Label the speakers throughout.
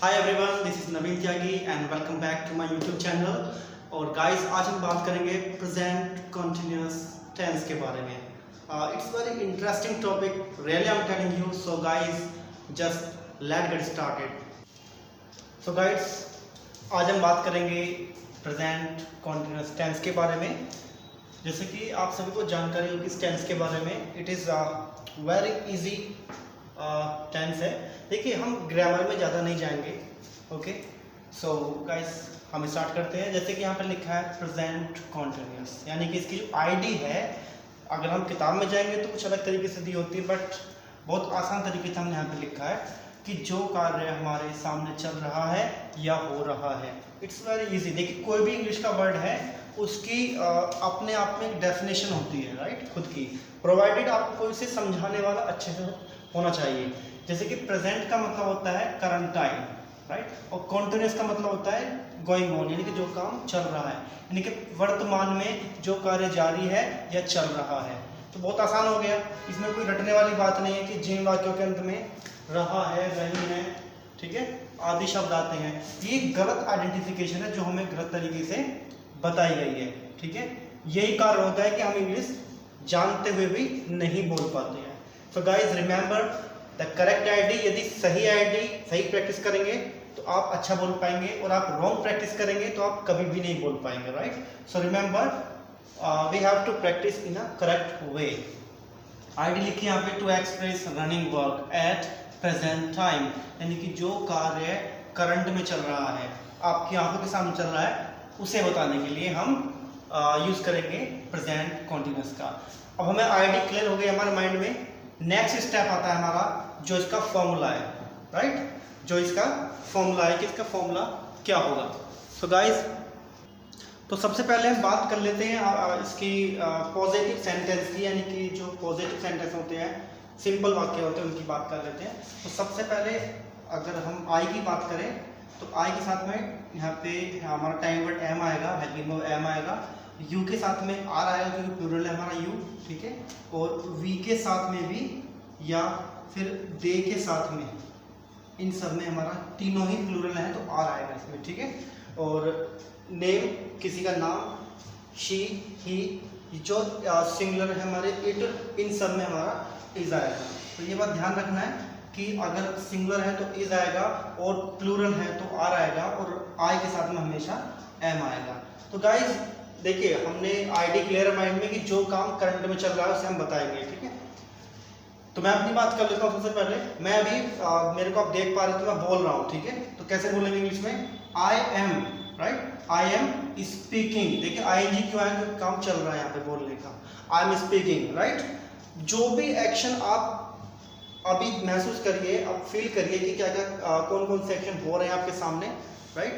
Speaker 1: Hi everyone, this is Naveen Tyagi and welcome back to my YouTube channel. और guys, आज हम बात करेंगे प्रेजेंट कंटिन्यूअस टेंस के बारे में। It's very interesting topic, really I am telling you. So guys, just let get started. So guys, आज हम बात करेंगे प्रेजेंट कंटिन्यूअस टेंस के बारे में। जैसे कि आप सभी को जानकारी होगी इस टेंस के बारे में। It is very easy tense है। देखिए, हम ग्रामर में ज़्यादा नहीं जाएंगे। ओके, सो गाइस, हम स्टार्ट करते हैं। जैसे कि यहाँ पर लिखा है प्रेजेंट कॉन्टिन्यूस, यानी कि इसकी जो आईडी है, अगर हम किताब में जाएंगे तो कुछ अलग तरीके से दी होती है, बट बहुत आसान तरीके से हमने यहाँ पर लिखा है कि जो कार्य हमारे सामने चल रहा है या हो रहा है। It's very easy. देखिए, कोई भी इंग्लिश का वर्ड है उसकी अपने आप में एक डेफिनेशन होती है, राइट, खुद की, प्रोवाइडेड आपको इसे समझाने वाला अच्छे से होना चाहिए। जैसे कि प्रेजेंट का मतलब होता है करंट टाइम, राइट, और कॉन्टिन्यूस का मतलब होता है गोइंग ऑन, यानी कि जो काम चल रहा है, यानी कि वर्तमान में जो कार्य जारी है या चल रहा है। तो बहुत आसान हो गया, इसमें कोई रटने वाली बात नहीं है कि जिन वाक्यों के अंत में रहा है, रही है, ठीक है, आदि शब्द आते हैं। ये गलत आइडेंटिफिकेशन है जो हमें गलत तरीके से बताई गई है, ठीक है। यही कारण होता है कि हम इंग्लिश जानते हुए भी नहीं बोल पाते हैं। So guys, remember the correct ID. यदि सही आईडी, सही प्रैक्टिस करेंगे तो आप अच्छा बोल पाएंगे, और आप रॉन्ग प्रैक्टिस करेंगे तो आप कभी भी नहीं बोल पाएंगे, right. So remember, we have to practice in a correct way. ID लिखिए यहाँ पे, to express running work at present time, यानी कि जो कार्य करंट में चल रहा है, आपकी आंखों के सामने चल रहा है, उसे बताने के लिए हम यूज करेंगे प्रेजेंट कॉन्टिन्यूस का। अब हमें आईडी क्लियर हो गई हमारे माइंड में। नेक्स्ट स्टेप आता है हमारा, जो इसका फॉर्मूला है, राइट, जो इसका फॉर्मूला है कि इसका फॉर्मूला क्या होगा। सो गाइस, तो सबसे पहले हम बात कर लेते हैं इसकी पॉजिटिव सेंटेंस की, यानी कि जो पॉजिटिव सेंटेंस होते हैं, सिंपल वाक्य होते हैं, उनकी बात कर लेते हैं। तो सबसे पहले अगर हम आई की बात करें तो आई के साथ में यहाँ पे हमारा टाइम वर्ड एम आएगा, हेल्पिंग वर्ब एम आएगा, यू के साथ में आर आएगा क्योंकि प्लूरल है हमारा यू, ठीक है, और वी के साथ में भी, या फिर दे के साथ में, इन सब में हमारा तीनों ही प्लूरल है तो आर आएगा इसमें, ठीक है। और नेम, किसी का नाम, शी, ही, जो सिंगुलर है हमारे इट, इन सब में हमारा इज आएगा। तो ये बात ध्यान रखना है कि अगर सिंगुलर है तो इज आएगा, और प्लूरल है तो आर आएगा, और आई के साथ में हमेशा एम आएगा। तो गाइज देखिए, हमने आईडी क्लियर है माइंड में कि जो काम करंट में चल रहा है उसे हम बताएंगे, ठीक है। तो मैं अपनी बात कर लेता हूँ। सबसे पहले मैं अभी मेरे को आप देख पा रहे हो तो मैं बोल रहा हूँ, ठीक है। तो कैसे बोलेंगे इंग्लिश में? I am, right, I am speaking. देखिए, आई एन जी क्यों आया? क्योंकि काम चल रहा है यहाँ पे बोलने का। I am speaking, right. जो भी एक्शन आप अभी महसूस करिए, अब फील करिए कि क्या क्या कौन कौन से एक्शन हो रहे हैं आपके सामने, राइट।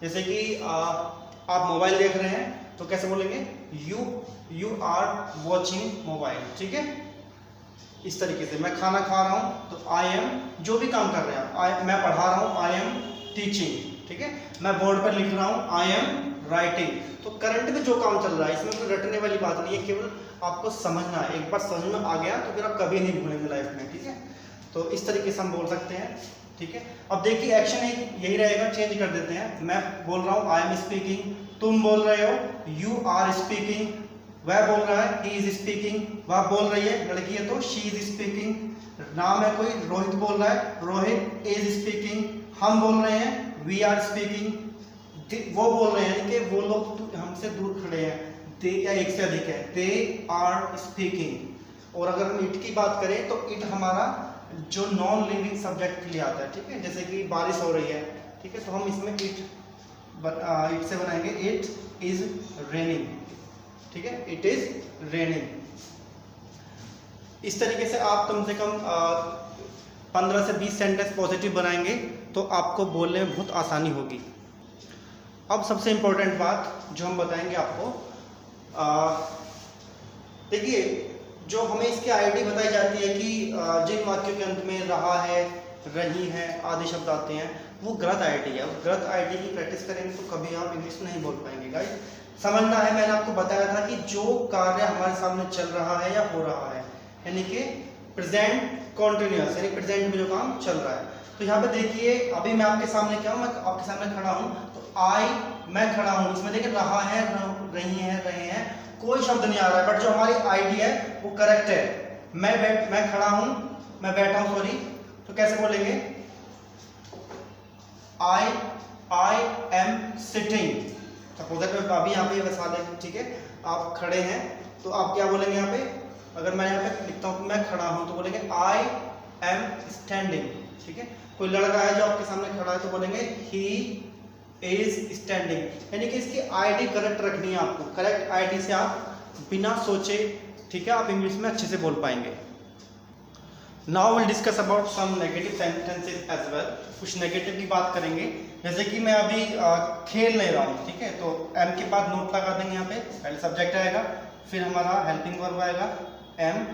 Speaker 1: जैसे कि आप मोबाइल देख रहे हैं तो कैसे बोलेंगे? यू आर वॉचिंग मोबाइल, ठीक है। इस तरीके से मैं खाना खा रहा हूँ तो आई एम, जो भी काम कर रहे हैं, मैं पढ़ा रहा हूँ, आई एम टीचिंग, ठीक है। मैं बोर्ड पर लिख रहा हूँ, आई एम राइटिंग। तो करंट में जो काम चल रहा है, इसमें कोई रटने वाली बात नहीं है, केवल आपको समझना है। एक बार समझ में आ गया तो फिर आप कभी नहीं भूलेंगे लाइफ में, ठीक है। तो इस तरीके से हम बोल सकते हैं, ठीक है। अब देखिए, एक्शन यही रहेगा, चेंज कर देते हैं। मैं बोल रहा हूँ आई एम स्पीकिंग, तुम बोल रहे हो यू आर स्पीकिंग, वह बोल रहा है ही इज स्पीकिंग, वह बोल रही है, लड़की है तो शी इज स्पीकिंग, नाम है कोई, रोहित बोल रहा है, रोहित इज स्पीकिंग, हम बोल रहे हैं वी आर स्पीकिंग, वो बोल रहे हैं कि वो लोग हमसे दूर खड़े हैं, दे या एक से अधिक है, दे आर स्पीकिंग। और अगर हम इट की बात करें तो इट हमारा जो नॉन लिविंग सब्जेक्ट के लिए आता है, ठीक है। जैसे कि बारिश हो रही है, ठीक है, तो हम इसमें इट से बनाएंगे, इट इज रेनिंग, ठीक है, इट इज रेनिंग। इस तरीके से आप कम से कम 15 से 20 सेंटेंस पॉजिटिव बनाएंगे तो आपको बोलने में बहुत आसानी होगी। अब सबसे इम्पोर्टेंट बात जो हम बताएंगे आपको, देखिए, जो हमें इसकी आईडी बताई जाती है कि जिन वाक्यों के अंत में रहा है, रही है आदि शब्द आते हैं, वो गलत आईडी है। गलत आईडी की प्रैक्टिस करेंगे तो कभी आप इंग्लिश नहीं बोल पाएंगे। गाइस, समझना है, मैंने आपको बताया था कि जो कार्य हमारे सामने चल रहा है या हो रहा है, यानी कि प्रेजेंट कॉन्टिन्यूअस, यानी प्रेजेंट में जो काम चल रहा है। तो यहाँ पे देखिए अभी मैं आपके सामने क्या हूँ, मैं आपके सामने खड़ा हूँ, तो आई मैं खड़ा हूँ, इसमें देखिए रहा है, रही है, रहे हैं, कोई शब्द नहीं आ रहा है, बट जो हमारी आईडी है वो करेक्ट है। मैं खड़ा हूँ, मैं बैठा हूँ, सॉरी, तो कैसे बोलेंगे, I am sitting. Suppose that अभी यहाँ पे वैसा दें, ठीक है, आप खड़े हैं तो आप क्या बोलेंगे यहाँ पे, अगर मैं यहाँ पे लिखता हूँ मैं खड़ा हूँ तो बोलेंगे आई एम स्टैंडिंग, ठीक है। कोई लड़का है जो आपके सामने खड़ा है तो बोलेंगे ही इज स्टैंडिंग। यानी कि इसकी आईडी करेक्ट रखनी है आपको, करेक्ट आईडी से आप बिना सोचे, ठीक है, आप इंग्लिश में अच्छे से बोल पाएंगे। Now will discuss about some negative sentences as well. कुछ नेगेटिव की बात करेंगे, जैसे कि मैं अभी खेल नहीं रहा हूँ, ठीक है, तो एम के बाद नोट लगा देंगे, यहाँ पे पहले सब्जेक्ट आएगा, फिर हमारा हेल्पिंग वर्ब आएगा एम,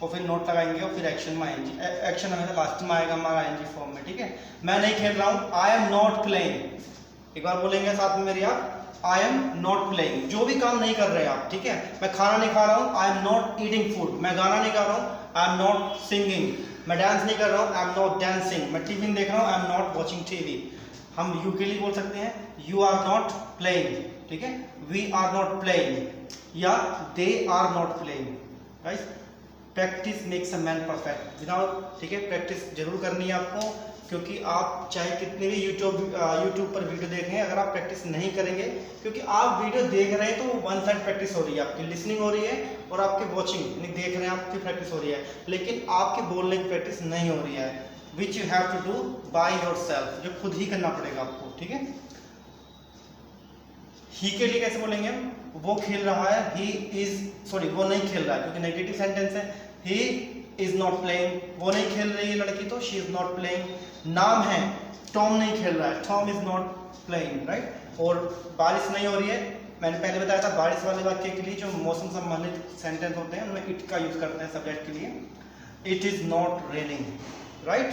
Speaker 1: और फिर नोट लगाएंगे और फिर एक्शन में आएंगे। एक्शन हमेशा लास्ट में आएगा हमारा आएंगे फॉर्म में, ठीक है। मैं नहीं खेल रहा हूँ, आई एम नॉट प्लेइंग। एक बार बोलेंगे साथ में मेरी आप, आई एम नॉट प्लेइंग, जो भी काम नहीं कर रहे हैं आप, ठीक है। मैं खाना नहीं खा रहा हूँ, I am not eating food. मैं गाना नहीं गा रहा हूँ, आई एम नॉट सिंगिंग। मैं डांस नहीं कर रहा हूँ, आई एम नॉट डांसिंग। मैं टीवी देख रहा हूँ, I am not watching TV. हम यू के लिए बोल सकते हैं, यू आर नॉट प्लेइंग, ठीक है, वी आर नॉट प्लेइंग या they are not playing. Right, practice makes a man perfect. Without, ठीक है, प्रैक्टिस जरूर करनी है आपको, क्योंकि आप चाहे कितने भी यूट्यूब पर वीडियो देखें, अगर आप प्रैक्टिस नहीं करेंगे, क्योंकि आप वीडियो देख रहे हैं तो वन साइड प्रैक्टिस हो रही है, आपकी लिसनिंग हो रही है और आपके वॉचिंग देख रहे हैं आपकी प्रैक्टिस हो रही है, लेकिन आपके बोलने की प्रैक्टिस नहीं हो रही है, which you have to do by yourself, जो खुद ही करना पड़ेगा आपको, ठीक है। ही के लिए कैसे बोलेंगे, वो खेल रहा है, ही इज, सॉरी वो नहीं खेल रहा है, क्योंकि नेगेटिव सेंटेंस है, ही इज नॉट प्लेइंग, वो नहीं खेल रही है लड़की, तो शी इज नॉट प्लेइंग। नाम है, टॉम नहीं खेल रहा है, Tom is not playing, right. और बारिश नहीं हो रही है, मैंने पहले बताया था बारिश वाले वाक्य के लिए जो मौसम संबंधित सेंटेंस होते हैं उनमें इट का यूज करते हैं सब्जेक्ट के लिए, it is not raining, right.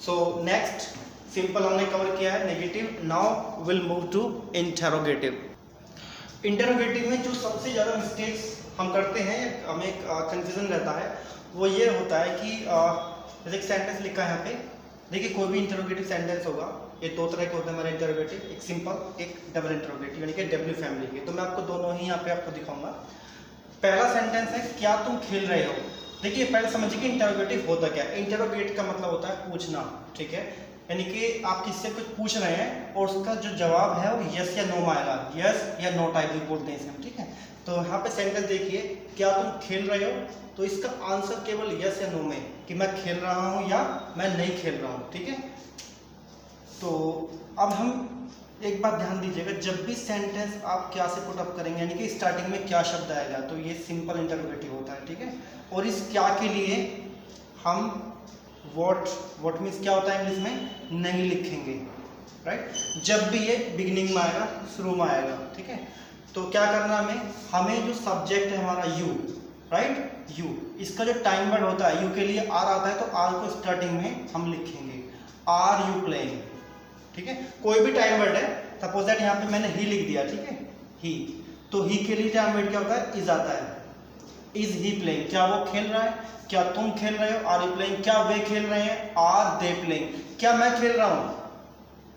Speaker 1: So next simple हमने कवर किया है negative. Now will move to interrogative. Interrogative में जो सबसे ज़्यादा मिस्टेक्स हम करते हैं, हमें कंफ्यूजन रहता है, वो ये होता है कि जैसे एक सेंटेंस लिखा है यहाँ पे, देखिए कोई भी इंटरोगेटिव सेंटेंस होगा, ये दो तरह के होते हैं हमारे इंटरोगेटिव, एक सिंपल, एक डबल इंटरोगेटिव, यानी कि डब्ल्यू फैमिली के। तो मैं आपको दोनों ही यहाँ पे आपको दिखाऊंगा। पहला सेंटेंस है, क्या तुम खेल रहे हो। देखिए पहले समझिए कि इंटरोगेटिव होता क्या है। इंटरोगेट का मतलब होता है पूछना, ठीक है, यानी कि आप किससे कुछ पूछ रहे हैं और उसका जो जवाब है वो यस या नो में आएगा, यस या नो टाइप भी बोलते हैं इसे, ठीक है। तो यहाँ पे सेंटेंस देखिए, क्या तुम खेल रहे हो, तो इसका आंसर केवल यस या नो में, कि मैं खेल रहा हूँ या मैं नहीं खेल रहा हूँ, ठीक है। तो अब हम एक बात ध्यान दीजिएगा, जब भी सेंटेंस आप क्या से पुट अप करेंगे, यानी कि स्टार्टिंग में क्या शब्द आएगा, तो ये सिंपल इंटरोगेटिव होता है, ठीक है। और इस क्या के लिए हम व्हाट मीन्स क्या होता है इंग्लिश में, नहीं लिखेंगे, राइट। जब भी ये बिगिनिंग में आएगा, शुरू में आएगा, ठीक है। तो क्या करना हमें जो सब्जेक्ट है हमारा यू, राइट, यू, इसका जो टाइम वर्ड होता है, यू के लिए आर आता है, तो आर को स्टार्टिंग में हम लिखेंगे, आर यू प्लेइंग, ठीक है। कोई भी टाइम वर्ड है, सपोज दैट यहाँ पे मैंने ही लिख दिया, ठीक है, ही, तो ही के लिए टाइम वर्ड क्या होता है, इज आता है, इज ही प्लेइंग, क्या वो खेल रहा है, क्या तुम खेल रहे हो, आर यू प्लेइंग, क्या वे खेल रहे हैं, आर दे प्लेइंग, क्या मैं खेल रहा हूँ,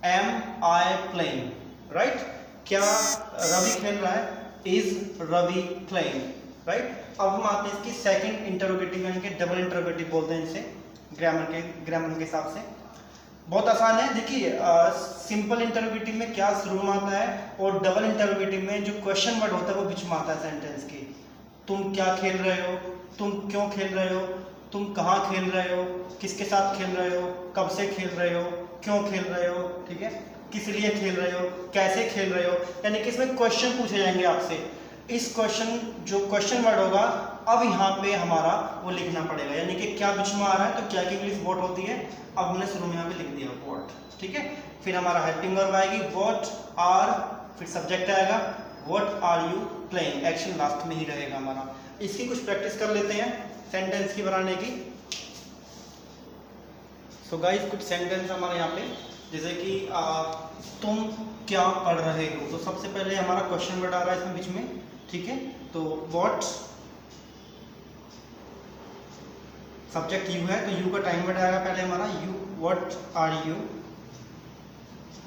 Speaker 1: एम आई प्लेइंग, राइट। क्या रवि खेल रहा है, इज रवि प्लेइंग, राइट। अब हम आते हैं इसकी सेकंड इंटरोगेटिव, यानी कि डबल इंटरोगेटिव बोलते हैं इसे ग्रामर के हिसाब से। बहुत आसान है, देखिए सिंपल इंटरोगेटिव में क्या शुरू में आता है, और डबल इंटरोगेटिव में जो क्वेश्चन वर्ड होता है वो बीच में आता है सेंटेंस के। तुम क्या खेल रहे हो, तुम क्यों खेल रहे हो, तुम कहाँ खेल रहे हो, किसके साथ खेल रहे हो, कब से खेल रहे हो, क्यों खेल रहे हो, ठीक है, किस लिए खेल रहे हो, कैसे खेल रहे हो, यानी कि इसमें क्वेश्चन पूछे जाएंगे आपसे। इस क्वेश्चन जो क्वेश्चन वर्ड होगा, अब यहाँ पे हमारा वो लिखना पड़ेगा, यानी कि क्या बीच में आ रहा है, तो क्या की इंग्लिश व्हाट होती है, अब हमने शुरू में यहाँ पे लिख दिया व्हाट, ठीक है। फिर हमारा हेल्पिंग वर्ब आएगी व्हाट आर, फिर सब्जेक्ट आएगा what are you playing, action last में ही रहेगा हमारा। इसकी कुछ प्रैक्टिस कर लेते हैं सेंटेंस की बनाने की। सो गाइस कुछ सेंटेंस हमारे यहाँ पे, जैसे कि तुम क्या पढ़ रहे हो, तो सबसे पहले हमारा क्वेश्चन वर्ड आ रहा है इसमें बीच में, ठीक है। तो व्हाट, सब्जेक्ट यू है तो यू का टाइम वर्ड आएगा पहले हमारा यू, व्हाट आर यू।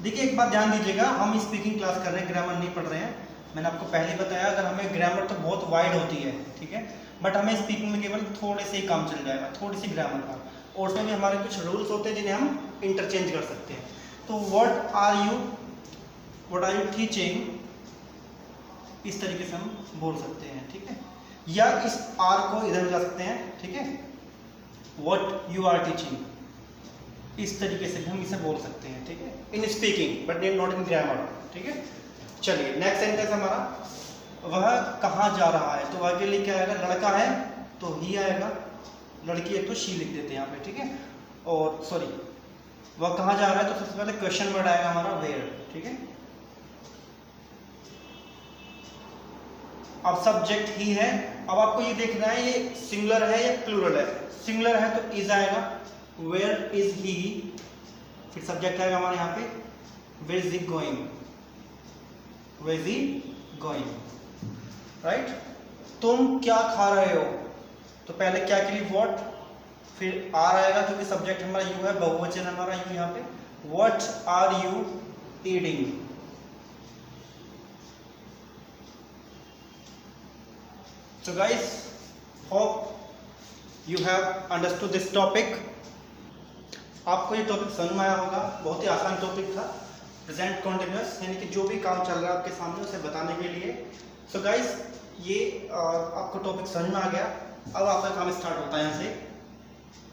Speaker 1: देखिए एक बात ध्यान दीजिएगा, हम स्पीकिंग क्लास कर रहे हैं, ग्रामर नहीं पढ़ रहे हैं। मैंने आपको पहले ही बताया, अगर हमें ग्रामर तो बहुत वाइड होती है, ठीक है, बट हमें स्पीकिंग में केवल थोड़े से ही काम चल जाएगा, थोड़ी सी ग्रामर का, और उसमें भी हमारे कुछ रूल्स होते हैं जिन्हें हम इंटरचेंज कर सकते हैं। तो व्हाट आर यू टीचिंग, इस तरीके से हम बोल सकते हैं, ठीक है, या इस आर को इधर ला सकते हैं, ठीक है, व्हाट यू आर टीचिंग, इस तरीके से भी हम इसे बोल सकते हैं, ठीक है, in speaking but not in grammar, ठीक है। चलिए नेक्स्ट सेंटेंस हमारा, वह कहाँ जा रहा है, तो वह के लिए क्या आएगा, लड़का है तो ही आएगा, लड़की है तो शी लिख देते हैं यहाँ पे, ठीक है, और सॉरी वह कहाँ जा रहा है तो सबसे पहले क्वेश्चन वर्ड आएगा हमारा वेयर, ठीक है। अब सब्जेक्ट ही है, अब आपको ये देखना है ये सिंगुलर है या प्लूरल है। सिंगुलर है तो इज आएगा, वेयर इज ही, फिर सब्जेक्ट आएगा हमारे यहाँ पे where is he going, where is he going, right. तुम क्या खा रहे हो, तो पहले क्या के लिए व्हाट, फिर आर आएगा क्योंकि सब्जेक्ट हमारा यू है, बहुवचन हमारा यू यहाँ पे, what are you eating. So guys, hope you have understood this topic. आपको ये टॉपिक समझ में आया होगा, बहुत ही आसान टॉपिक था, प्रेजेंट कॉन्टिन्यूअस, यानी कि जो भी काम चल रहा है आपके सामने उसे बताने के लिए। सो गाइस, ये आपको टॉपिक समझ में आ गया, अब आपका काम स्टार्ट होता है यहाँ से,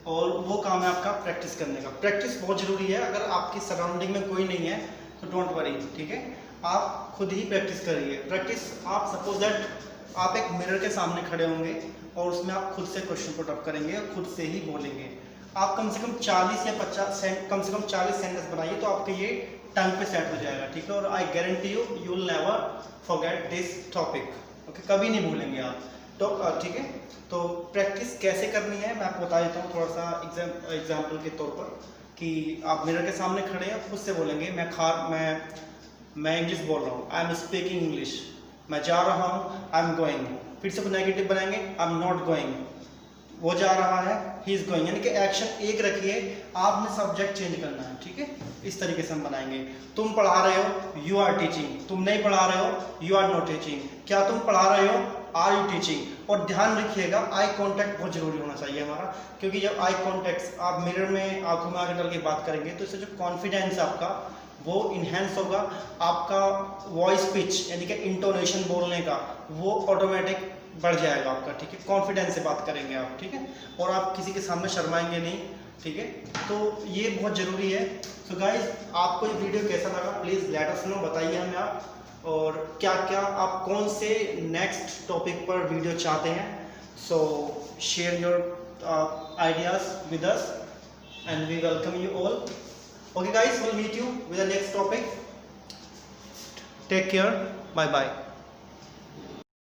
Speaker 1: और वो काम है आपका प्रैक्टिस करने का। प्रैक्टिस बहुत ज़रूरी है, अगर आपकी सराउंडिंग में कोई नहीं है तो डोंट वरी, ठीक है, आप खुद ही प्रैक्टिस करिए। प्रैक्टिस, आप सपोज दैट आप एक मिरर के सामने खड़े होंगे और उसमें आप खुद से क्वेश्चन पुट अप करेंगे और खुद से ही बोलेंगे। आप कम से कम 40 या 50 कम से कम 40 सेंटेंस बनाइए तो आपके ये टंग पे सेट हो जाएगा, ठीक है, और I guarantee you you will never forget this topic, okay, कभी नहीं भूलेंगे आप, तो ठीक है। तो प्रैक्टिस कैसे करनी है मैं आपको बता देता हूँ थोड़ा सा एग्जाम्पल के तौर पर, कि आप मिरर के सामने खड़े हैं, खुद से बोलेंगे मैं इंग्लिश बोल रहा हूँ, आई एम स्पीकिंग इंग्लिश, मैं जा रहा हूँ, आई एम गोइंग, फिर से नेगेटिव बनाएंगे, आई एम नॉट गोइंग, वो जा रहा है, ही इज गोइंग, यानी कि एक्शन एक रखिए, आपने सब्जेक्ट चेंज करना है, ठीक है, इस तरीके से हम बनाएंगे। तुम पढ़ा रहे हो, यू आर टीचिंग, तुम नहीं पढ़ा रहे हो, यू आर नॉट टीचिंग, क्या तुम पढ़ा रहे हो, आर यू टीचिंग। और ध्यान रखिएगा आई कांटेक्ट बहुत जरूरी होना चाहिए हमारा, क्योंकि जब आई कांटेक्ट आप मिरर में आंखों में आगे डाल के बात करेंगे तो इससे जो कॉन्फिडेंस है आपका वो इन्हेंस होगा, आपका वॉइस पिच यानी कि इंटोनेशन बोलने का वो ऑटोमेटिक बढ़ जाएगा आपका, ठीक है, कॉन्फिडेंस से बात करेंगे आप, ठीक है, और आप किसी के सामने शर्माएंगे नहीं, ठीक है, तो ये बहुत ज़रूरी है। सो गाइज, आपको ये वीडियो कैसा लगा प्लीज़ लेट अस नो, बताइए हमें आप, और क्या क्या आप कौन से नेक्स्ट टॉपिक पर वीडियो चाहते हैं। So share your ideas with us and we welcome you all. Okay guys, we'll meet you with the next topic. Take care. Bye bye.